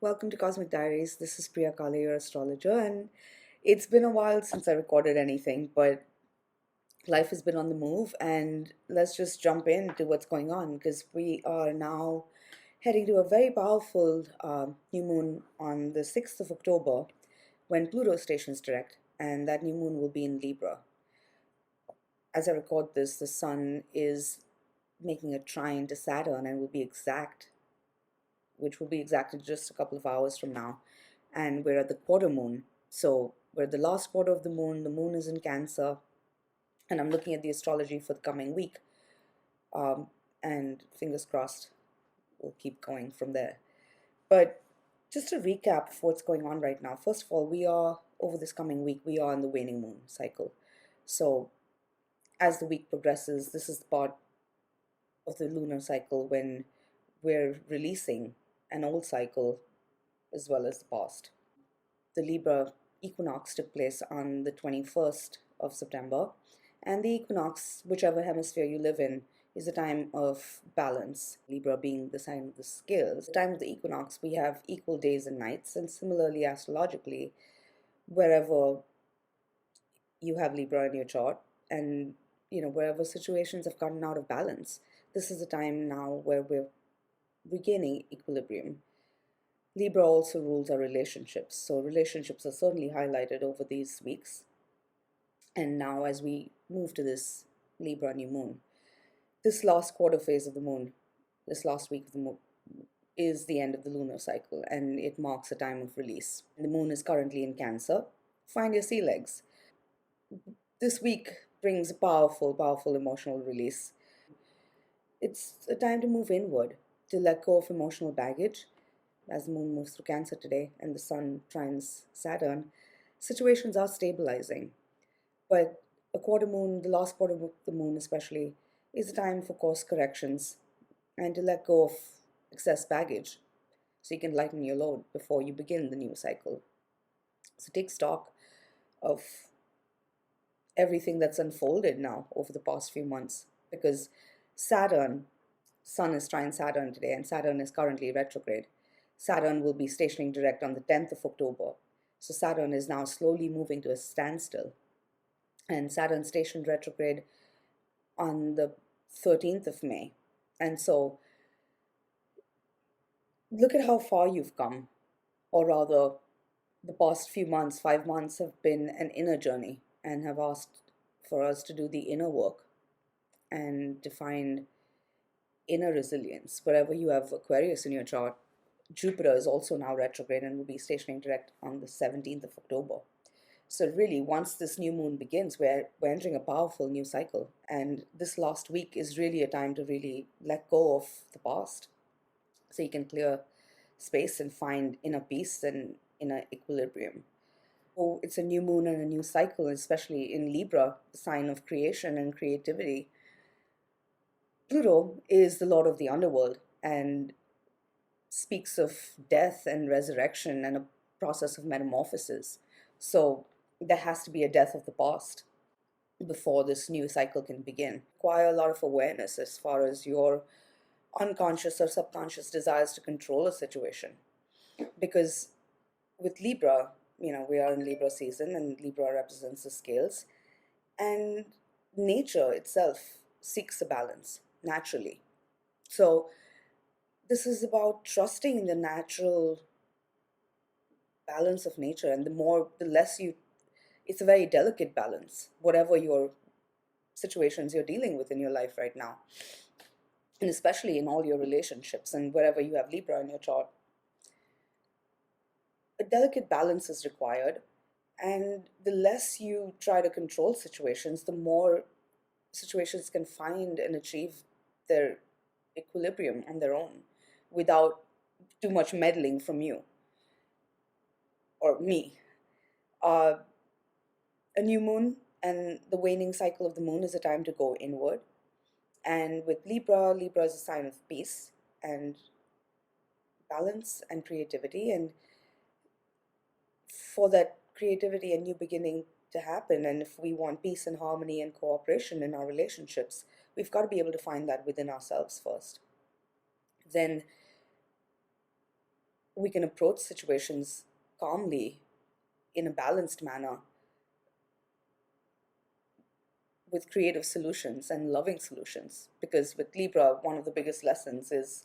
Welcome to Cosmic Diaries. This is Priya, your astrologer, and it's been a while since I recorded anything, but life has been on the move, and let's just jump into what's going on because we are now heading to a very powerful new moon on the 6th of October when Pluto stations direct, and that new moon will be in Libra. As I record this, the sun is making a trine to Saturn and will be exact, which will be exacted just a couple of hours from now. And we're at the quarter moon. So we're at the last quarter of the moon. The moon is in Cancer. And I'm looking at the astrology for the coming week. And fingers crossed, we'll keep going from there. But just to recap of what's going on right now, first of all, over this coming week, we are in the waning moon cycle. So as the week progresses, this is the part of the lunar cycle when we're releasing an old cycle as well as the past. The Libra equinox took place on the 21st of September, and the equinox, whichever hemisphere you live in, is a time of balance, Libra being the sign of the scales. At the time of the equinox, we have equal days and nights, and similarly, astrologically, wherever you have Libra in your chart, and wherever situations have gotten out of balance, this is a time now where we're regaining equilibrium. Libra also rules our relationships, so relationships are certainly highlighted over these weeks. And now, as we move to this Libra new moon, this last quarter phase of the moon, this last week of the moon, is the end of the lunar cycle, and it marks a time of release. The moon is currently in Cancer. Find your sea legs. This week brings a powerful, powerful emotional release. It's a time to move inward, to let go of emotional baggage. As the moon moves through Cancer today and the sun trines Saturn, situations are stabilizing. But a quarter moon, the last quarter of the moon especially, is a time for course corrections and to let go of excess baggage so you can lighten your load before you begin the new cycle. So take stock of everything that's unfolded now over the past few months, because Sun is trine Saturn today, and Saturn is currently retrograde. Saturn will be stationing direct on the 10th of October. So Saturn is now slowly moving to a standstill. And Saturn stationed retrograde on the 13th of May. And so look at how far you've come, or rather, the past few months, 5 months, have been an inner journey and have asked for us to do the inner work and to find inner resilience. Wherever you have Aquarius in your chart, Jupiter is also now retrograde and will be stationing direct on the 17th of October. So really, once this new moon begins, we're entering a powerful new cycle. And this last week is really a time to really let go of the past so you can clear space and find inner peace and inner equilibrium. So it's a new moon and a new cycle, especially in Libra, the sign of creation and creativity. Pluto is the lord of the underworld and speaks of death and resurrection and a process of metamorphosis. So there has to be a death of the past before this new cycle can begin. Require a lot of awareness as far as your unconscious or subconscious desires to control a situation. Because with Libra, we are in Libra season and Libra represents the scales, and nature itself seeks a balance naturally. So this is about trusting the natural balance of nature, and the less it's a very delicate balance, whatever your situations you're dealing with in your life right now, and especially in all your relationships and wherever you have Libra in your chart. A delicate balance is required, and the less you try to control situations, the more situations can find and achieve their equilibrium on their own without too much meddling from you or me. A new moon and the waning cycle of the moon is a time to go inward. And with Libra is a sign of peace and balance and creativity. And for that creativity and new beginning to happen, and if we want peace and harmony and cooperation in our relationships, we've got to be able to find that within ourselves first. Then we can approach situations calmly in a balanced manner with creative solutions and loving solutions. Because with Libra, one of the biggest lessons is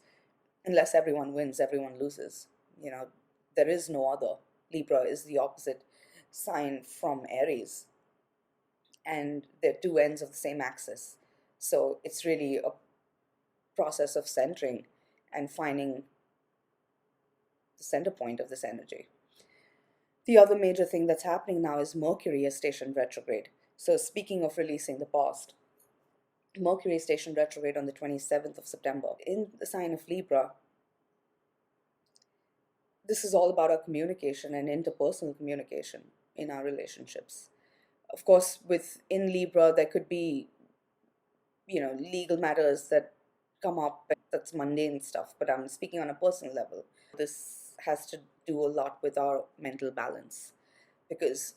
unless everyone wins, everyone loses. You know, there is no other. Libra is the opposite sign from Aries, and they're two ends of the same axis. So it's really a process of centering and finding the center point of this energy. The other major thing that's happening now is Mercury is stationed retrograde. So, speaking of releasing the past, Mercury is stationed retrograde on the 27th of September. In the sign of Libra, this is all about our communication and interpersonal communication in our relationships. Of course, within Libra, there could be, legal matters that come up, that's mundane stuff, but I'm speaking on a personal level. This has to do a lot with our mental balance, because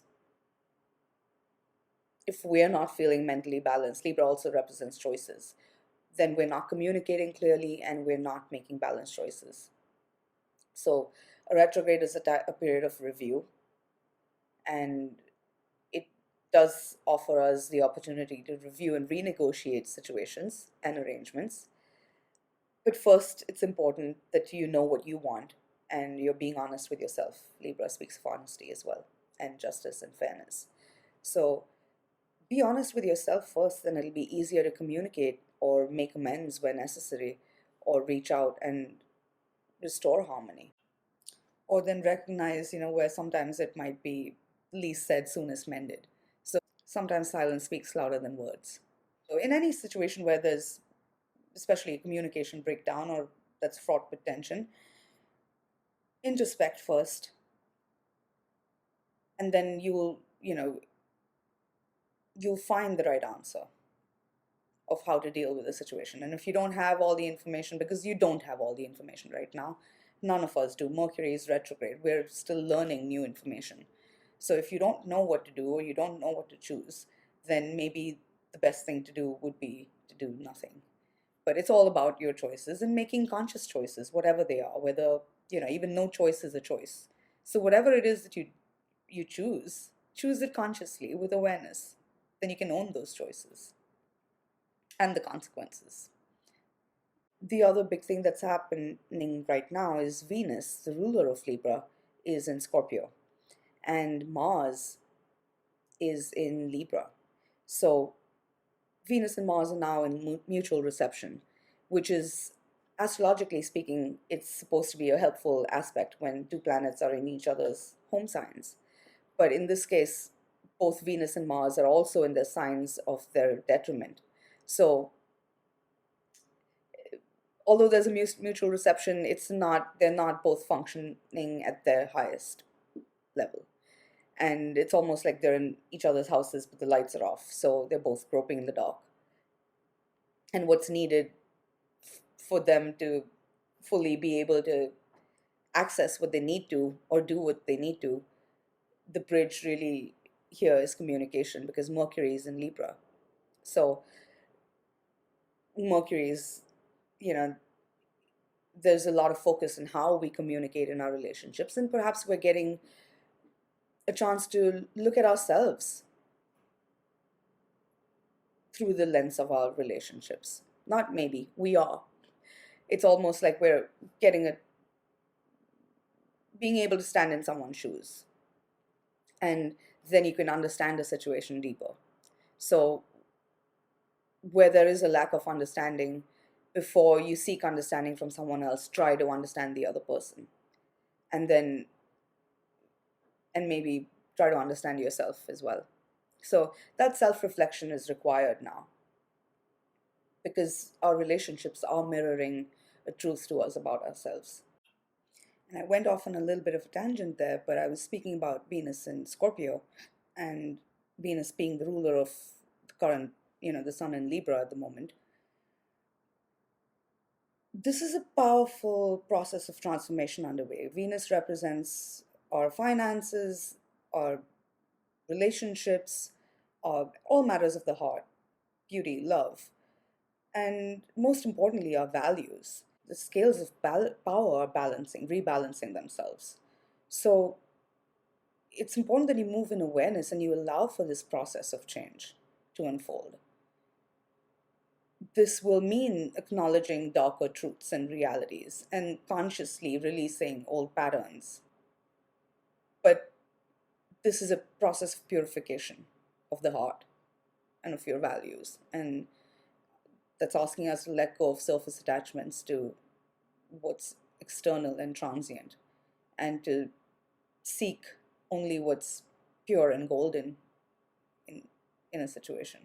if we're not feeling mentally balanced, Libra also represents choices, then we're not communicating clearly and we're not making balanced choices. So a retrograde is a period of review, and it does offer us the opportunity to review and renegotiate situations and arrangements. But first, it's important that you know what you want and you're being honest with yourself. Libra speaks of honesty as well, and justice and fairness. So be honest with yourself first, then it'll be easier to communicate or make amends where necessary, or reach out and restore harmony. Or then recognize, where sometimes it might be least said, soonest mended. So sometimes silence speaks louder than words. So in any situation where there's especially a communication breakdown or that's fraught with tension, introspect first, and then you'll find the right answer of how to deal with the situation. And if you don't have all the information, because you don't have all the information right now, none of us do. Mercury is retrograde. We're still learning new information. So if you don't know what to do or you don't know what to choose, then maybe the best thing to do would be to do nothing. But it's all about your choices and making conscious choices, whatever they are, whether, even no choice is a choice. So whatever it is that you choose it consciously with awareness. Then you can own those choices and the consequences. The other big thing that's happening right now is Venus, the ruler of Libra, is in Scorpio, and Mars is in Libra. So Venus and Mars are now in mutual reception, which is, astrologically speaking, it's supposed to be a helpful aspect when two planets are in each other's home signs. But in this case, both Venus and Mars are also in the signs of their detriment. So although there's a mutual reception, they're not both functioning at their highest level. And it's almost like they're in each other's houses, but the lights are off. So they're both groping in the dark. And what's needed for them to fully be able to access what they need to or do what they need to, the bridge really here is communication, because Mercury is in Libra. So Mercury is, you know, there's a lot of focus on how we communicate in our relationships, and perhaps we're getting a chance to look at ourselves through the lens of our relationships. Not maybe, we are. It's almost like we're being able to stand in someone's shoes, and then you can understand a situation deeper. So where there is a lack of understanding, before you seek understanding from someone else, try to understand the other person, and then and maybe try to understand yourself as well. So that self-reflection is required now, because our relationships are mirroring a truth to us about ourselves. And I went off on a little bit of a tangent there, but I was speaking about Venus in Scorpio, and Venus being the ruler of the current, the sun in Libra at the moment. This is a powerful process of transformation underway. Venus represents our finances, our relationships, all matters of the heart, beauty, love, and most importantly, our values. the scales of power are rebalancing themselves. So it's important that you move in awareness and you allow for this process of change to unfold. This will mean acknowledging darker truths and realities and consciously releasing old patterns. But this is a process of purification of the heart and of your values. And that's asking us to let go of surface attachments to what's external and transient and to seek only what's pure and golden in, in a situation.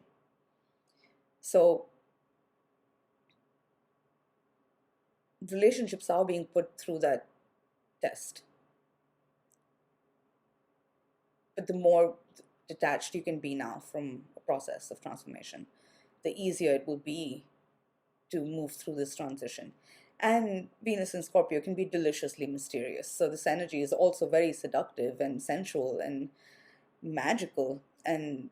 So relationships are being put through that test. But the more detached you can be now from a process of transformation, the easier it will be to move through this transition. And Venus in Scorpio can be deliciously mysterious. So this energy is also very seductive and sensual and magical. And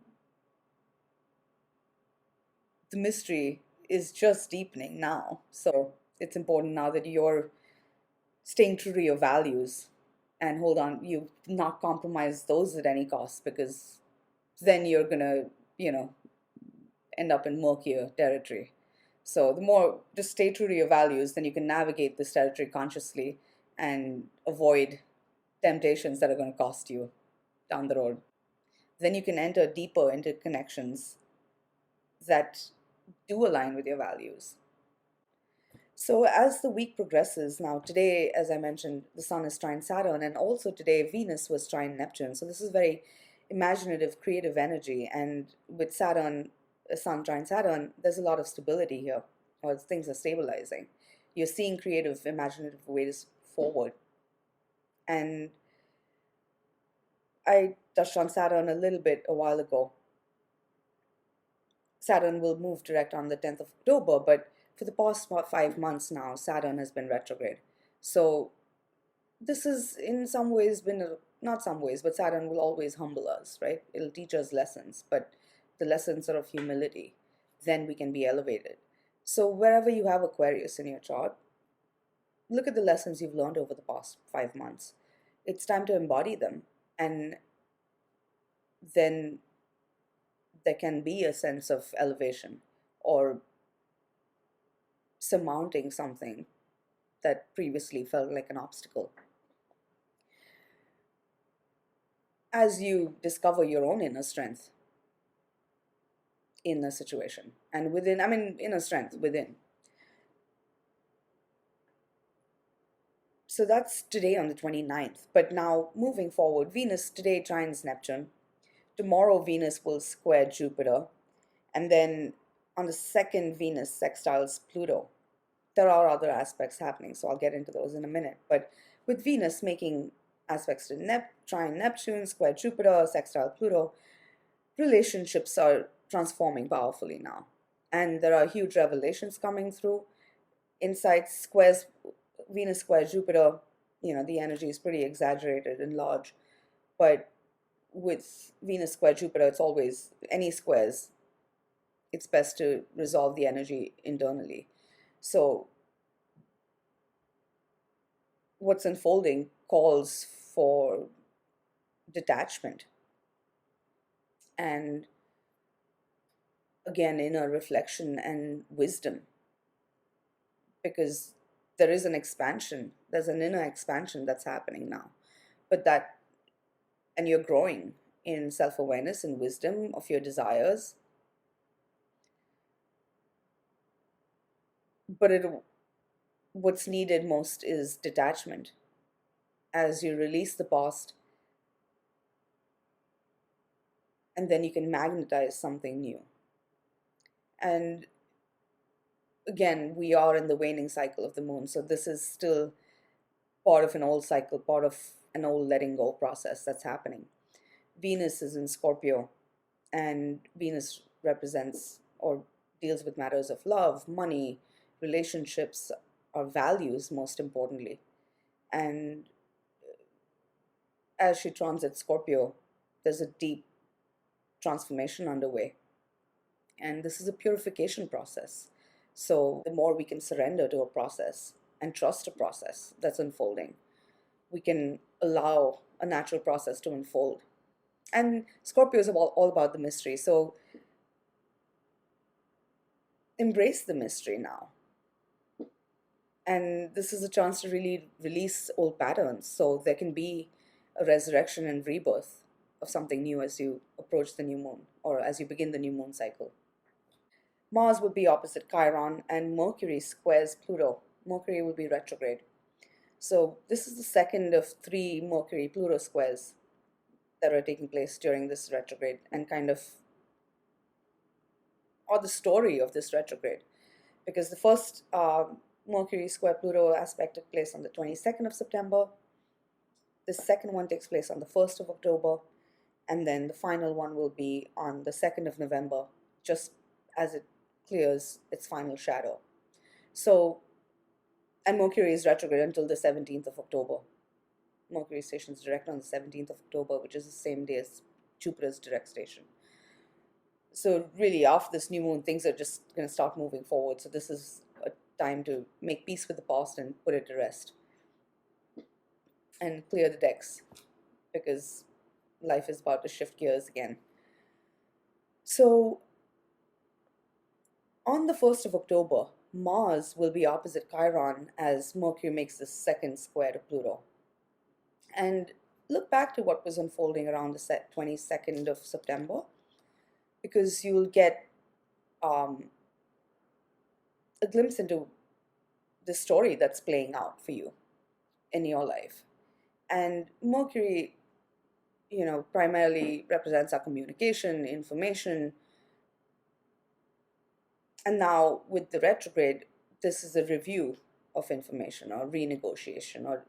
the mystery is just deepening now. So it's important now that you're staying true to your values and hold on, you not compromise those at any cost, because then you're gonna, you know, end up in murkier territory. So the more just stay true to your values, then you can navigate this territory consciously and avoid temptations that are going to cost you down the road. Then you can enter deeper into connections that do align with your values. So as the week progresses, now today, as I mentioned, the Sun is trine Saturn, and also today Venus was trine Neptune. So this is very imaginative, creative energy, and with Saturn, Sun trine Saturn, there's a lot of stability here, or things are stabilizing. You're seeing creative, imaginative ways forward, and I touched on Saturn a little bit a while ago. Saturn will move direct on the 10th of October, but for the past 5 months now, Saturn has been retrograde. So this is in some ways been, not some ways, but Saturn will always humble us, right? It'll teach us lessons, but the lessons are of humility. Then we can be elevated. So wherever you have Aquarius in your chart, look at the lessons you've learned over the past 5 months. It's time to embody them. And then there can be a sense of elevation or surmounting something that previously felt like an obstacle. As you discover your own inner strength in a situation and within, I mean, inner strength within. So that's today on the 29th. But now moving forward, Venus today trines Neptune. Tomorrow, Venus will square Jupiter. And then on the second, Venus sextiles Pluto. There are other aspects happening, so I'll get into those in a minute. But with Venus making aspects to trine Neptune, square Jupiter, sextile Pluto, relationships are transforming powerfully now. And there are huge revelations coming through. Insights, squares, Venus square Jupiter, the energy is pretty exaggerated and large. But with Venus square Jupiter, it's always any squares, it's best to resolve the energy internally. So what's unfolding calls for detachment and, again, inner reflection and wisdom, because there is an expansion, there's an inner expansion that's happening now. And you're growing in self-awareness and wisdom of your desires. But what's needed most is detachment. As you release the past, and then you can magnetize something new. And again, we are in the waning cycle of the moon, so this is still part of an old cycle, part of an old letting go process that's happening. Venus is in Scorpio, and Venus represents or deals with matters of love, money, relationships, or values, most importantly. And as she transits Scorpio, there's a deep transformation underway. And this is a purification process. So the more we can surrender to a process and trust a process that's unfolding, we can allow a natural process to unfold. And Scorpio is all about the mystery. So embrace the mystery now. And this is a chance to really release old patterns so there can be a resurrection and rebirth of something new as you approach the new moon or as you begin the new moon cycle. Mars will be opposite Chiron and Mercury squares Pluto. Mercury will be retrograde. So, this is the second of three Mercury Pluto squares that are taking place during this retrograde and kind of, or the story of this retrograde. Because the first Mercury square Pluto aspect took place on the 22nd of September. The second one takes place on the 1st of October. And then the final one will be on the 2nd of November, just as it clears its final shadow. So, and Mercury is retrograde until the 17th of October. Mercury stations direct on the 17th of October, which is the same day as Jupiter's direct station. So really, after this new moon, things are just going to start moving forward. So this is a time to make peace with the past and put it to rest and clear the decks, because life is about to shift gears again. So on the 1st of October, Mars will be opposite Chiron as Mercury makes the second square to Pluto. And look back to what was unfolding around the 22nd of September, because you'll get a glimpse into the story that's playing out for you in your life. And Mercury, primarily represents our communication, information. And now with the retrograde, this is a review of information or renegotiation or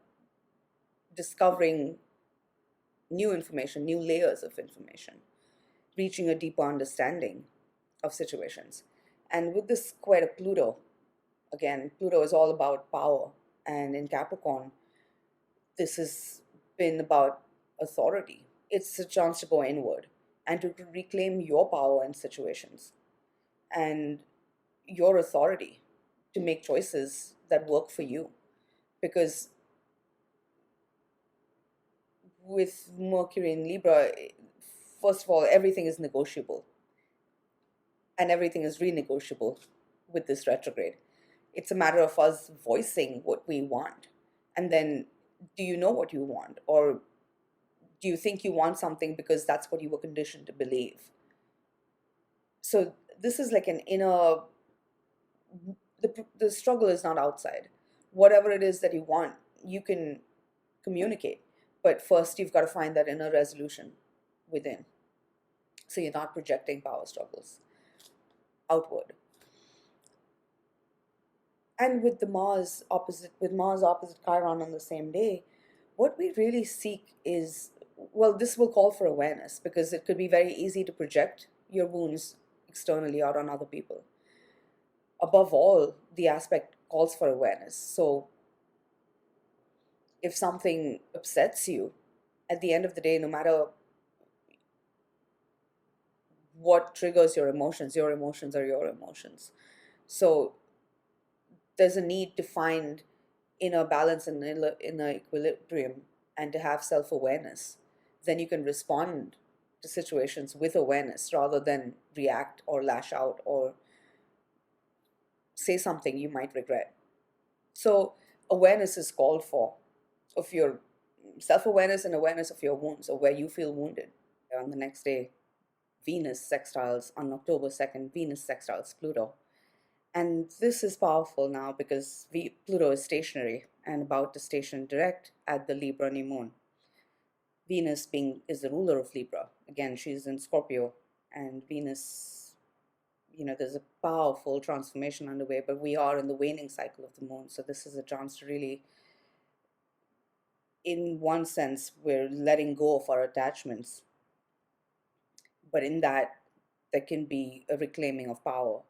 discovering new information, new layers of information, reaching a deeper understanding of situations. And with this square to Pluto, again, Pluto is all about power. And in Capricorn, this has been about authority. It's a chance to go inward and to reclaim your power in situations and your authority to make choices that work for you. Because with Mercury in Libra, first of all, everything is negotiable and everything is renegotiable with this retrograde. It's a matter of us voicing what we want. And then, do you know what you want? Or do you think you want something because that's what you were conditioned to believe? So, this is like an inner, the struggle is not outside. Whatever it is that you want, you can communicate. But first, you've got to find that inner resolution within. So, you're not projecting power struggles outward. And with Mars opposite Chiron on the same day, what we really seek is, well, this will call for awareness, because it could be very easy to project your wounds externally out on other people. Above all, the aspect calls for awareness. So if something upsets you, at the end of the day, no matter what triggers your emotions are your emotions. So there's a need to find inner balance and inner equilibrium and to have self-awareness. Then you can respond to situations with awareness rather than react or lash out or say something you might regret. So awareness is called for of your self-awareness and awareness of your wounds or where you feel wounded. On the next day, Venus sextiles on October 2nd, Venus sextiles Pluto. And this is powerful now because Pluto is stationary and about to station direct at the Libra new moon. Venus is the ruler of Libra. Again, she's in Scorpio, and Venus, there's a powerful transformation underway, but we are in the waning cycle of the moon. So this is a chance to really, in one sense, we're letting go of our attachments. But in that, there can be a reclaiming of power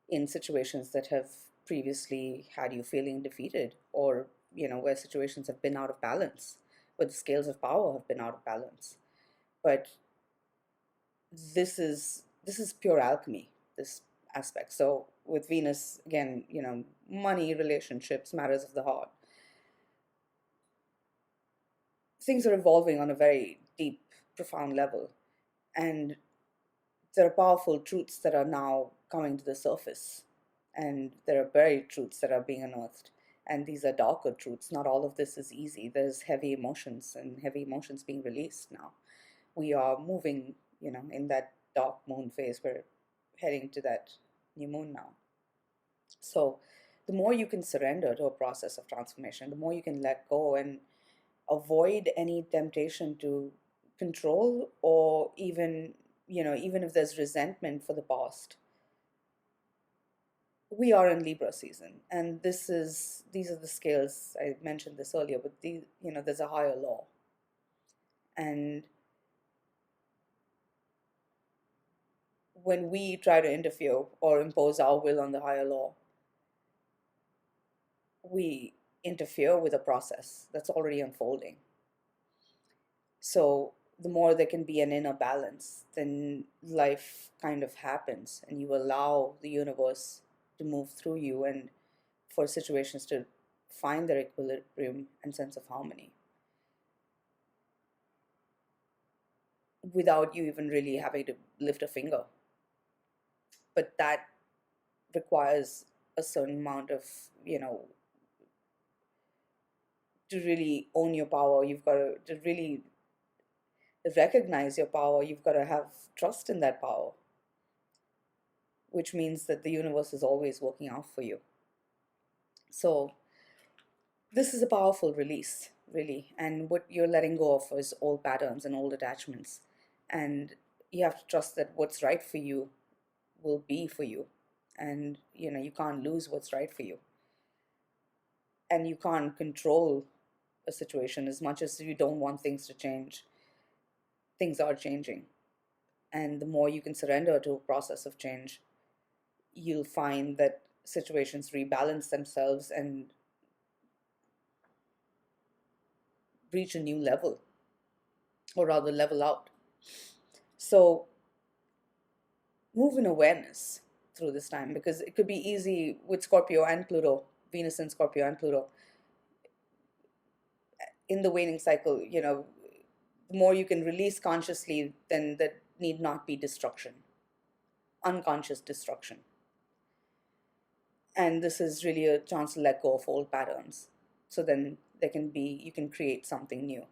in situations that have previously had you feeling defeated, or where situations have been out of balance, where the scales of power have been out of balance. But this is pure alchemy, this aspect. So with Venus, again, money, relationships, matters of the heart. Things are evolving on a very deep, profound level. And there are powerful truths that are now coming to the surface. And there are buried truths that are being unearthed. And these are darker truths. Not all of this is easy. There's heavy emotions and heavy emotions being released now. We are moving, in that dark moon phase. We're heading to that new moon now. So the more you can surrender to a process of transformation, the more you can let go and avoid any temptation to control, or even, even if there's resentment for the past. We are in Libra season, and these are the scales. I mentioned this earlier, but there's a higher law. And when we try to interfere or impose our will on the higher law, we interfere with a process that's already unfolding. So the more there can be an inner balance, then life kind of happens, and you allow the universe to move through you and for situations to find their equilibrium and sense of harmony without you even really having to lift a finger. But that requires a certain amount of, to really own your power. You've got to really recognize your power. You've got to have trust in that power, which means that the universe is always working out for you. So this is a powerful release, really. And what you're letting go of is old patterns and old attachments. And you have to trust that what's right for you will be for you. And, you can't lose what's right for you. And you can't control a situation as much as you don't want things to change. Things are changing. And the more you can surrender to a process of change, you'll find that situations rebalance themselves and reach a new level, or rather level out. So move in awareness through this time, because it could be easy with Scorpio and Pluto, Venus and Scorpio and Pluto. In the waning cycle, the more you can release consciously, then that need not be destruction, unconscious destruction. And this is really a chance to let go of old patterns. So then you can create something new.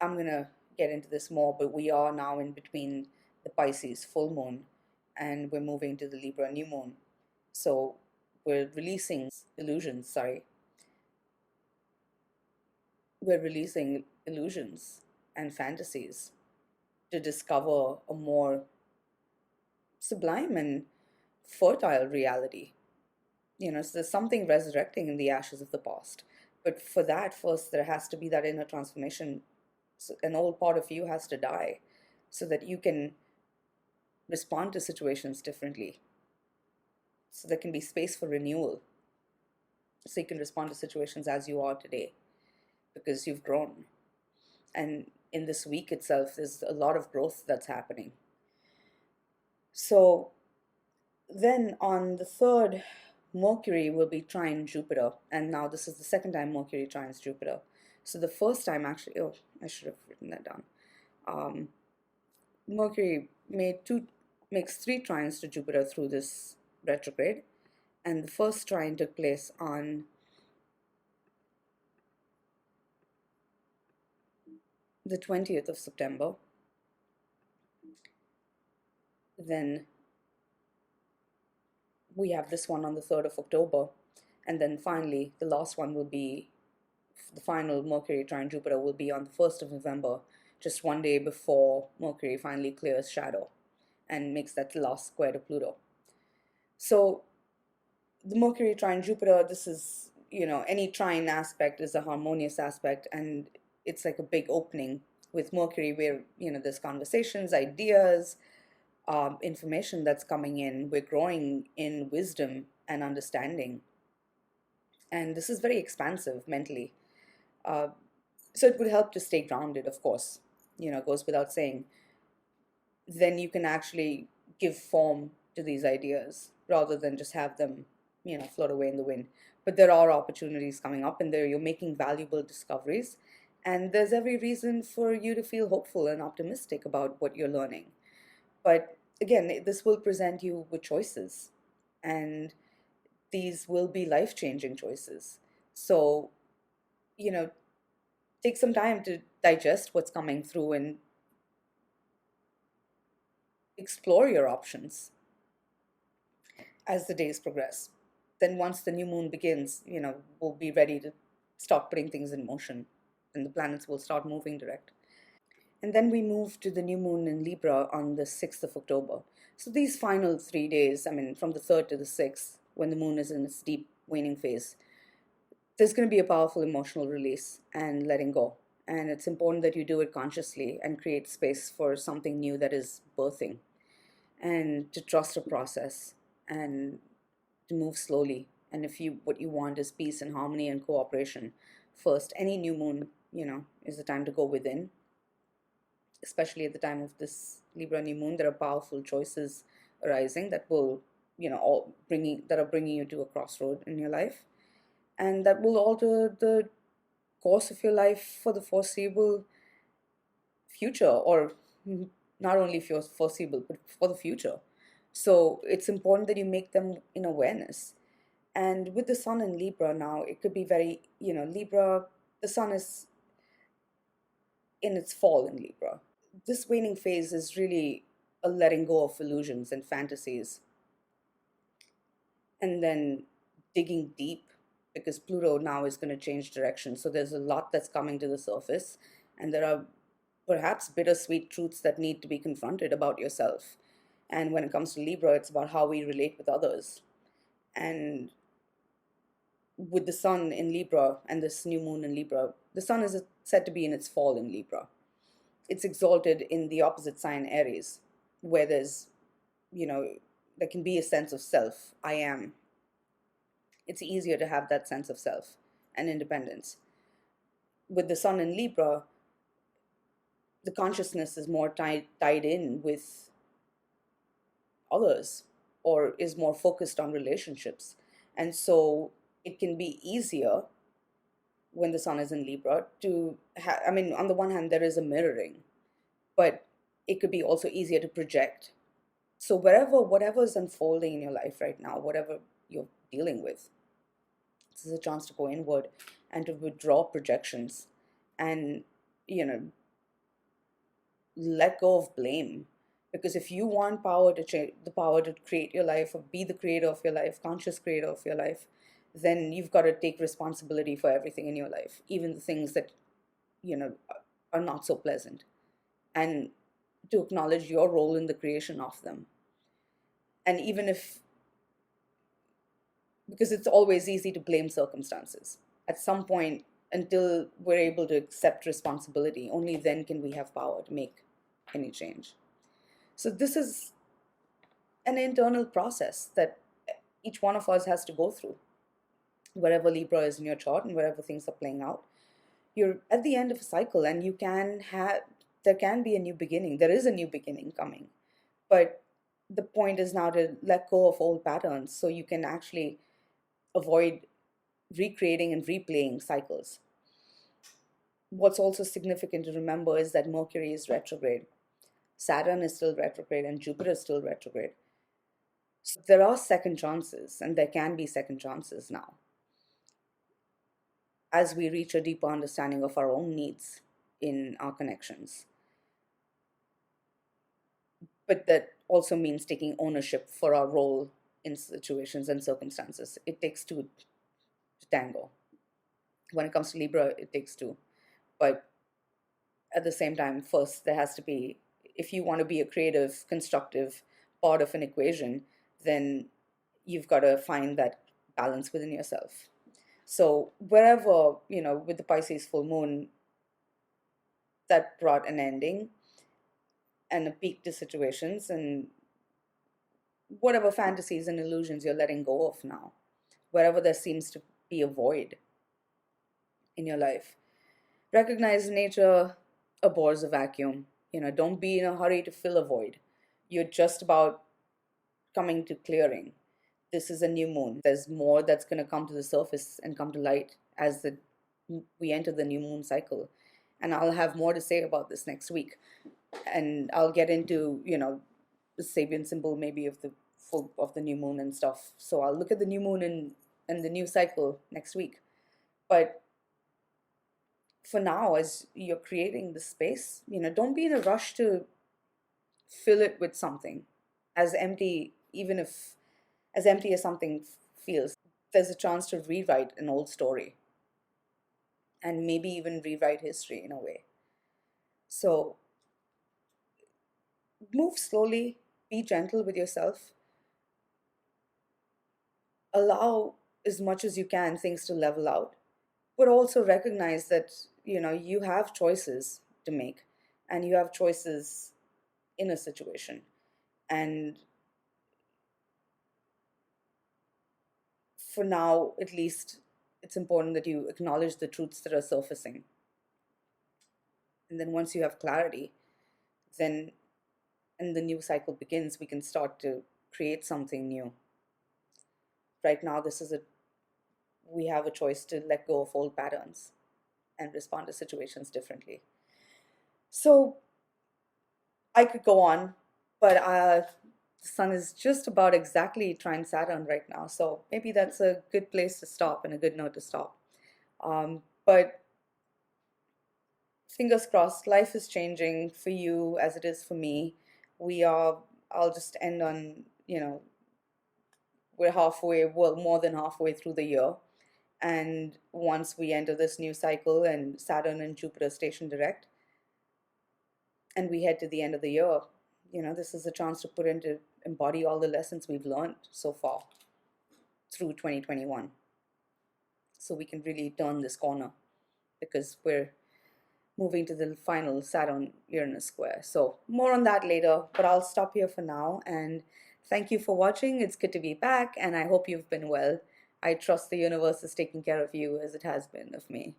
I'm going to get into this more, but we are now in between the Pisces full moon and we're moving to the Libra new moon. So we're releasing illusions, We're releasing illusions and fantasies to discover a more sublime and fertile reality. So there's something resurrecting in the ashes of the past. But for that, first, there has to be that inner transformation. So an old part of you has to die so that you can respond to situations differently. So there can be space for renewal. So you can respond to situations as you are today because you've grown. And in this week itself, there's a lot of growth that's happening. So then on the 3rd, Mercury will be trine Jupiter. And now this is the second time Mercury trines Jupiter. So the first time actually, I should have written that down. Mercury makes 3 trines to Jupiter through this retrograde. And the first trine took place on the 20th of September. Then we have this one on the 3rd of October. And then finally, the last one will be, the final Mercury trine Jupiter will be on the 1st of November, just one day before Mercury finally clears shadow and makes that last square to Pluto. So the Mercury trine Jupiter, this is, any trine aspect is a harmonious aspect, and it's like a big opening with Mercury where, there's conversations, ideas, information that's coming in. We're growing in wisdom and understanding. And this is very expansive mentally. So it would help to stay grounded, of course, goes without saying. Then you can actually give form to these ideas rather than just have them, float away in the wind. But there are opportunities coming up, and there you're making valuable discoveries. And there's every reason for you to feel hopeful and optimistic about what you're learning. But again, this will present you with choices, and these will be life changing choices. So, you know, take some time to digest what's coming through and explore your options as the days progress. Then, once the new moon begins, we'll be ready to start putting things in motion, and the planets will start moving direct. And then we move to the new moon in Libra on the 6th of October. So these final 3 days, I mean, from the 3rd to the 6th, when the moon is in its deep waning phase, there's going to be a powerful emotional release and letting go. And it's important that you do it consciously and create space for something new that is birthing, and to trust a process and to move slowly. And if you what you want is peace and harmony and cooperation first, any new moon, is the time to go within, especially at the time of this Libra new moon. There are powerful choices arising that will, all bringing that are bringing you to a crossroad in your life, and that will alter the course of your life for the foreseeable future, or not only for foreseeable, but for the future. So it's important that you make them in awareness. And with the sun in Libra now, it could be very, Libra, the sun is in its fall in Libra. This waning phase is really a letting go of illusions and fantasies, and then digging deep, because Pluto now is going to change direction. So there's a lot that's coming to the surface, and there are perhaps bittersweet truths that need to be confronted about yourself. And when it comes to Libra, it's about how we relate with others. And with the sun in Libra and this new moon in Libra, the sun is said to be in its fall in Libra. It's exalted in the opposite sign Aries, where you know, there can be a sense of self. I am. It's easier to have that sense of self and independence. With the sun in Libra, the consciousness is more tied in with others, or is more focused on relationships. And so it can be easier when the sun is in Libra to I mean, on the one hand, there is a mirroring, but it could be also easier to project. So whatever is unfolding in your life right now, whatever you're dealing with, this is a chance to go inward and to withdraw projections, and you know let go of blame. Because if you want power to change, the power to create your life, or be the creator of your life, conscious creator of your life, then you've got to take responsibility for everything in your life, even the things that you know are not so pleasant, and to acknowledge your role in the creation of them. And even if, because it's always easy to blame circumstances, at some point, until we're able to accept responsibility, only then can we have power to make any change. So this is an internal process that each one of us has to go through. Wherever Libra is in your chart and wherever things are playing out, you're at the end of a cycle, and there can be a new beginning. There is a new beginning coming. But the point is now to let go of old patterns so you can actually avoid recreating and replaying cycles. What's also significant to remember is that Mercury is retrograde, Saturn is still retrograde, and Jupiter is still retrograde. So there are second chances, and there can be second chances now as we reach a deeper understanding of our own needs in our connections. But that also means taking ownership for our role in situations and circumstances. It takes two to tango. When it comes to Libra, it takes two. But at the same time, first, there has to be, if you want to be a creative, constructive part of an equation, then you've got to find that balance within yourself. So wherever, with the Pisces full moon, that brought an ending and a peak to situations, and whatever fantasies and illusions you're letting go of now, wherever there seems to be a void in your life, recognize nature abhors a vacuum. Don't be in a hurry to fill a void. You're just about coming to clearing. This is a new moon. There's more that's going to come to the surface and come to light as we enter the new moon cycle. And I'll have more to say about this next week. And I'll get into, the Sabian symbol maybe of the full of the new moon and stuff. So I'll look at the new moon and the new cycle next week. But for now, as you're creating the space, don't be in a rush to fill it with something as empty, even if as empty as something feels. There's a chance to rewrite an old story and maybe even rewrite history in a way. So move slowly, be gentle with yourself, allow as much as you can things to level out, but also recognize that you have choices to make, and you have choices in a situation. And for now, at least, it's important that you acknowledge the truths that are surfacing. And then once you have clarity, then and the new cycle begins, we can start to create something new. Right now, we have a choice to let go of old patterns and respond to situations differently. So I could go on, but the sun is just about exactly trine Saturn right now. So maybe that's a good place to stop and a good note to stop. But fingers crossed, life is changing for you as it is for me. I'll just end on, we're halfway, well, more than halfway through the year. And once we enter this new cycle and Saturn and Jupiter station direct, and we head to the end of the year, this is a chance to embody all the lessons we've learned so far through 2021. So we can really turn this corner because we're moving to the final Saturn Uranus square. So more on that later, but I'll stop here for now. And thank you for watching. It's good to be back, and I hope you've been well. I trust the universe is taking care of you as it has been of me.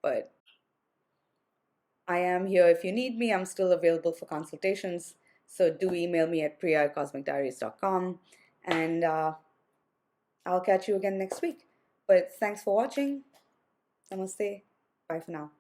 But I am here if you need me. I'm still available for consultations. So do email me at priya@cosmicdiaries.com. And I'll catch you again next week. But thanks for watching. Namaste. Bye for now.